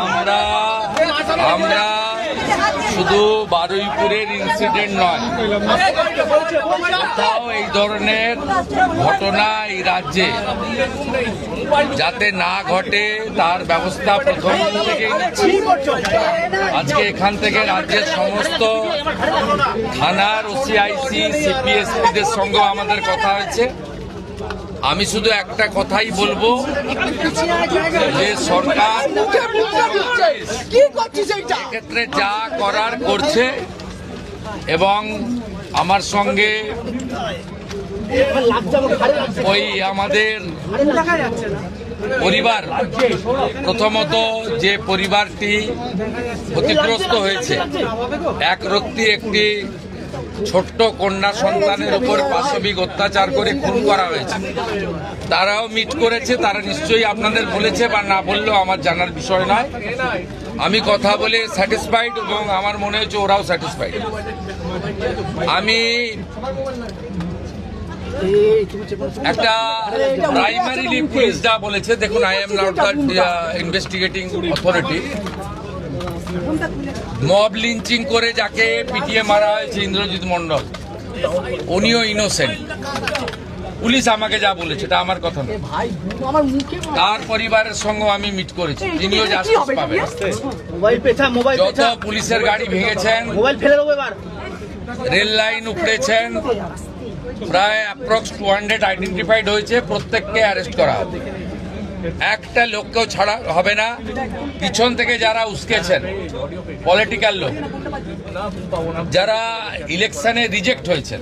আমরা আমরা শুধু বারুইপুরের ইনসিডেন্ট নয়, কোথাও এই ধরনের ঘটনা এই রাজ্যে যাতে না ঘটে তার ব্যবস্থা প্রথম থেকেই নিচ্ছি। আজকে এখান থেকে রাজ্যের সমস্ত থানার ওসিআইসি সিপিএসপিদের সঙ্গে আমাদের কথা হয়েছে। আমি শুধু একটা কথাই বলবো যে সরকার এক্ষেত্রে যা করার করছে এবং আমার সঙ্গে ওই আমাদের পরিবার, প্রথমত যে পরিবারটি ক্ষতিগ্রস্ত হয়েছে, এক রত্তি একটি ছোট্ট কন্যা সন্তানের উপর পাশবিক অত্যাচার করে খুন করা হয়েছে, তারাও মিট করেছে। তারা নিশ্চয়ই আপনাদের বলেছে বা না বললেও আমার জানার বিষয় নয়। আমি কথা বলে স্যাটিসফাইড এবং আমার মনে হচ্ছে ওরাও স্যাটিসফাইড। আমি একটা প্রাইমারিলি পুলিশ যা বলেছে, দেখুন, I am not the investigating authority. Mob lynching করে যাকে পিটিয়ে মারা হয়েছে ইন্দ্রজিৎ মন্ডল, উনিও ইনোসেন্ট। পুলিশ আমাকে যা বলেছে এটা আমার কথা না। তার পরিবারের সঙ্গে আমি মিট করেছি, তিনিও জাস্টিস পাবেন। যত পুলিশের গাড়ি ভেঙেছেন, রেল লাইন উপড়েছেন, প্রায় অ্যাপ্রক্স 200 আইডেন্টিফাইড হয়েছে, প্রত্যেককে অ্যারেস্ট করা হবে। একটা লোককেও ছাড়া হবে না। পিছন থেকে যারা উস্কেছেন, পলিটিক্যাল লোক যারা ইলেকশনে রিজেক্ট হয়েছেন,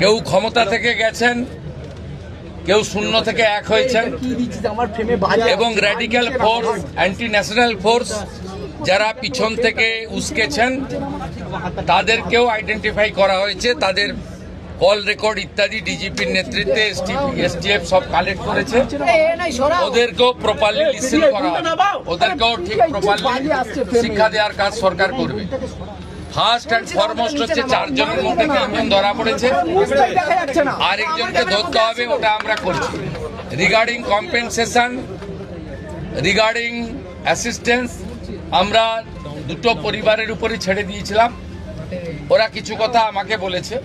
কেউ ক্ষমতা থেকে গেছেন, কেউ শূন্য থেকে এক হয়েছেন, এবং radical force, anti national force যারা পিছন থেকে উস্কেছেন, তাদেরকেও আইডেন্টিফাই করা হয়েছে। তাদের কল রেকর্ড ইত্যাদি ডিজিপির নেতৃত্বে এসটিএফ সব কালেক্ট করেছে। ওদেরকেও প্রপারলি লিসেন করা হবে, ওদেরকেও ঠিক প্রপারলি শিক্ষা দেওয়ার কাজ সরকার করবে। ফার্স্ট অ্যান্ড ফরমোস্ট হচ্ছে 4 জনের মধ্যে 3 জন ধরা পড়েছে, আরেকজনকে ধরতে হবে, ওটা আমরা করছি। রিগার্ডিং কম্পেনসেশন, রিগার্ডিং অ্যাসিস্ট্যান্স, আমরা দুটো পরিবারের উপরই ছেড়ে দিয়েছিলাম। ওরা কিছু কথা আমাকে বলেছে,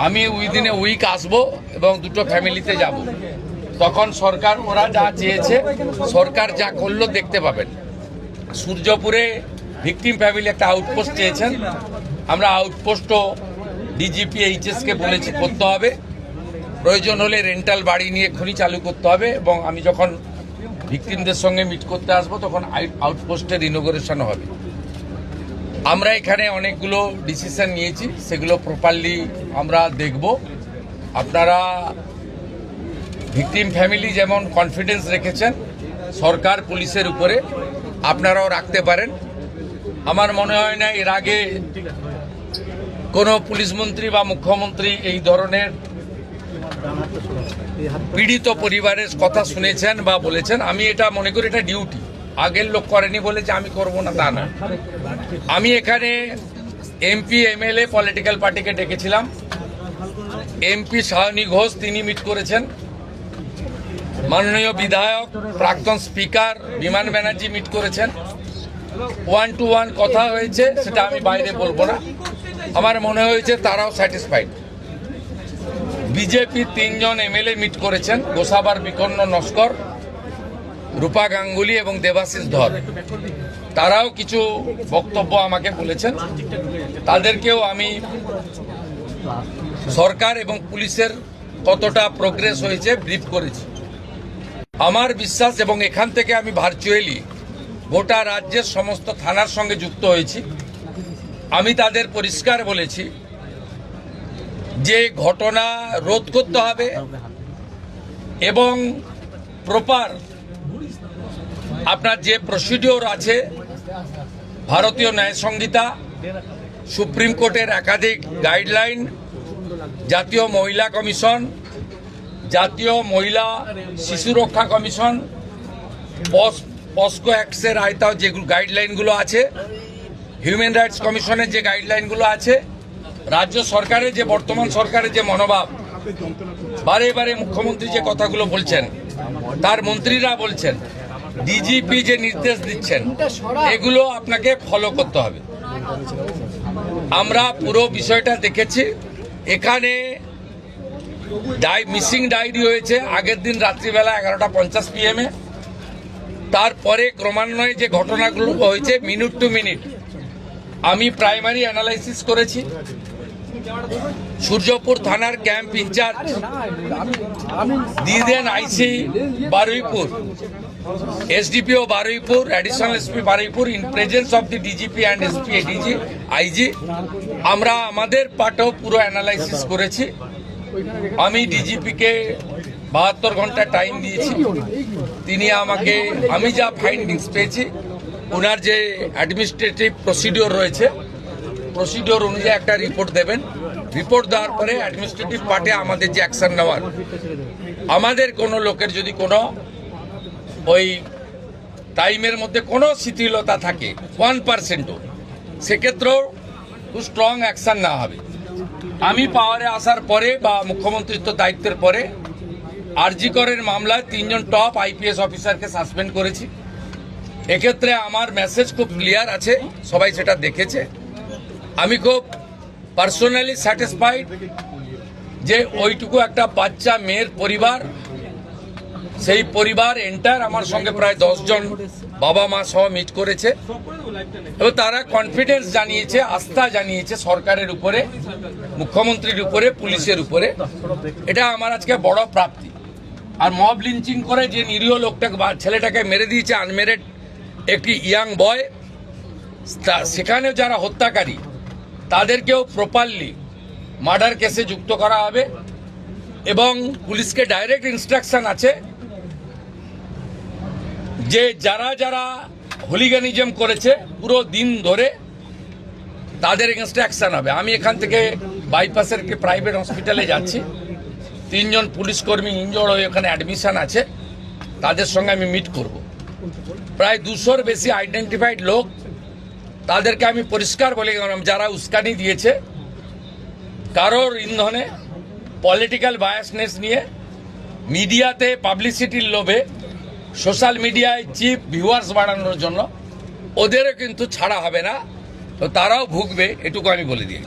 আমি উইদিন এ উইক আসবো এবং দুটো ফ্যামিলিতে যাব। তখন সরকার, ওরা যা চেয়েছে, সরকার যা করলো দেখতে পাবেন। সূর্যপুরে ভিকটিম ফ্যামিলি একটা আউটপোস্ট চেয়েছেন, আমরা আউটপোস্টও ডিজিপি এইচএসকে বলেছি করতে হবে। প্রয়োজন হলে রেন্টাল বাড়ি নিয়ে এক্ষুনি চালু করতে হবে, এবং আমি যখন ভিকটিমদের সঙ্গে মিট করতে আসবো তখন আউটপোস্টের ইনোগ্রেশন হবে। আমরা এখানে অনেকগুলো ডিসিশন নিয়েছি, সেগুলো প্রপারলি আমরা দেখব। আপনারা ভিকটিম ফ্যামিলি যেমন কনফিডেন্স রেখেছেন সরকার পুলিশের উপরে, আপনারাও রাখতে পারেন। আমার মনে হয় না এর আগে কোনো পুলিশ মন্ত্রী বা মুখ্যমন্ত্রী এই ধরনের পীড়িত পরিবারের কথা শুনেছেন বা বলেছেন। আমি এটা মনে করি এটা ডিউটি, আগের লোক করেনি বলে যে আমি করব না তা না। আমি এখানে এমপি এমএলএ পলিটিক্যাল পার্টিকে ডেকেছিলাম। এমপি সায়নী ঘোষ তিনি মিট করেছেন, মাননীয় বিধায়ক প্রাক্তন স্পিকার বিমান ব্যানার্জি মিট করেছেন। 1-to-1 কথা হয়েছে, সেটা আমি বাইরে বলবো না। আমার মনে হয়েছে তারাও স্যাটিসফাইড। বিজেপি 3 জন এমএলএ মিট করেছেন, গোসাবার বিকন্ন নস্কর, রূপা গাঙ্গুলি এবং দেবাশিস ধর। তারাও কিছু বক্তব্য আমাকে বলেছেন, তাদেরকেও আমি সরকার এবং পুলিশের কতটা প্রোগ্রেস হয়েছে ব্রিফ করেছি। আমার বিশ্বাস, এবং এখান থেকে আমি ভার্চুয়ালি গোটা রাজ্যের সমস্ত থানার সঙ্গে যুক্ত হয়েছি, আমি তাদের পরিষ্কার বলেছি যে ঘটনা রোধ করতে হবে এবং প্রপার আপনার যে প্রসিডিওর আছে, ভারতীয় ন্যায় সংহিতা, সুপ্রিম কোর্টের একাধিক গাইডলাইন, জাতীয় মহিলা কমিশন, জাতীয় মহিলা শিশু রক্ষা কমিশন, পস্কো অ্যাক্টের আয়তায় যে গাইডলাইনগুলো আছে, হিউম্যান রাইটস কমিশনের যে গাইডলাইনগুলো আছে, রাজ্য সরকারের যে বর্তমান সরকারের যে মনোভাব, বারে বারে মুখ্যমন্ত্রী যে কথাগুলো বলছেন, তার মন্ত্রীরা বলছেন, ডিজিপি যে নির্দেশ দিচ্ছেন এগুলো আপনাকে ফলো করতে হবে। আমরা পুরো বিষয়টা দেখেছি। এখানে মিসিং ডায়েরি হয়েছে আগের দিন রাত্রিবেলা 11:50 PM তারপরে ক্রমান্বয়ে যে ঘটনাগুলো হয়েছে মিনিট টু মিনিট আমি প্রাইমারি অ্যানালাইসিস করেছি। সূর্যপুর থানার ক্যাম্প ইনচার্জ দিদেন IC Baruipur, SDPO Baruipur, additional SP Baruipur in presence of the DGP and SP ADG IG আমরা আমাদের পার্টও পুরো অ্যানালাইসিস করেছি। আমি ডিজিপিকে 72 ঘন্টা টাইম দিয়েছি। তিনি আমাকে আমি যা ফাইন্ডিংস পেয়েছি ওনার যে অ্যাডমিনিস্ট্রেটিভ প্রসিডিওর রয়েছে প্রসিডিওর অনুযায়ী একটা রিপোর্ট দেবেন। রিপোর্ট দেওয়ার পরে অ্যাডমিনিস্ট্রেটিভ পার্টে আমাদের যে অ্যাকশন নেওয়ার, আমাদের কোনো লোকের যদি কোনো ওই টাইমের মধ্যে কোনো শিথিলতা থাকে 1%ও, সেক্ষেত্রেও খুব স্ট্রং অ্যাকশন নেওয়া হবে। আমি পাওয়ারে আসার পরে বা মুখ্যমন্ত্রীত্ব দায়িত্বের পরে আরজি করের মামলায় 3 জন টপ আইপিএস অফিসারকে সাসপেন্ড করেছি। এক্ষেত্রে আমার মেসেজ খুব ক্লিয়ার আছে, সবাই সেটা দেখেছে। আমি খুব পার্সোনালি স্যাটিসফাইড যে ওইটুকু একটা বাচ্চা মেয়ের পরিবার, সেই পরিবার এন্টার আমার সঙ্গে প্রায় 10 জন বাবা মা সহ মিট করেছে এবং তারা কনফিডেন্স জানিয়েছে, আস্থা জানিয়েছে সরকারের উপরে, মুখ্যমন্ত্রীর উপরে, পুলিশের উপরে। এটা আমার আজকে বড় প্রাপ্তি। আর মব লিঞ্চিং করে যে নিরীহ লোকটাকে ছেলেটাকে মেরে দিয়েছে, আনমেরিড একটি ইয়াং বয়, সেখানে যারা হত্যাকারী তাদেরকেও প্রপারলি মার্ডার কেসে যুক্ত করা হবে এবং পুলিশকে ডাইরেক্ট ইনস্ট্রাকশন আছে যে যারা যারা হুলিগানিজম করেছে পুরো দিন ধরে তাদের এগেনস্টে অ্যাকশন হবে। আমি এখান থেকে বাইপাসের একটি প্রাইভেট হসপিটালে যাচ্ছি, 3 জন পুলিশ কর্মী ইনজোর্ড হয়ে ওখানে অ্যাডমিশন আছে, তাদের সঙ্গে আমি মিট করব। প্রায় 200-র বেশি আইডেন্টিফাইড লোক, তাদেরকে আমি পরিষ্কার বলে গেলাম যারা উস্কানি দিয়েছে কারোর ইন্ধনে পলিটিক্যাল বায়াসনেস নিয়ে মিডিয়াতে পাবলিসিটির লোভে সোশ্যাল মিডিয়ায় চিপ ভিউয়ার্স বাড়ানোর জন্য ওদেরও কিন্তু ছাড়া হবে না, তো তারাও ভুগবে, এটুকু আমি বলে দিই।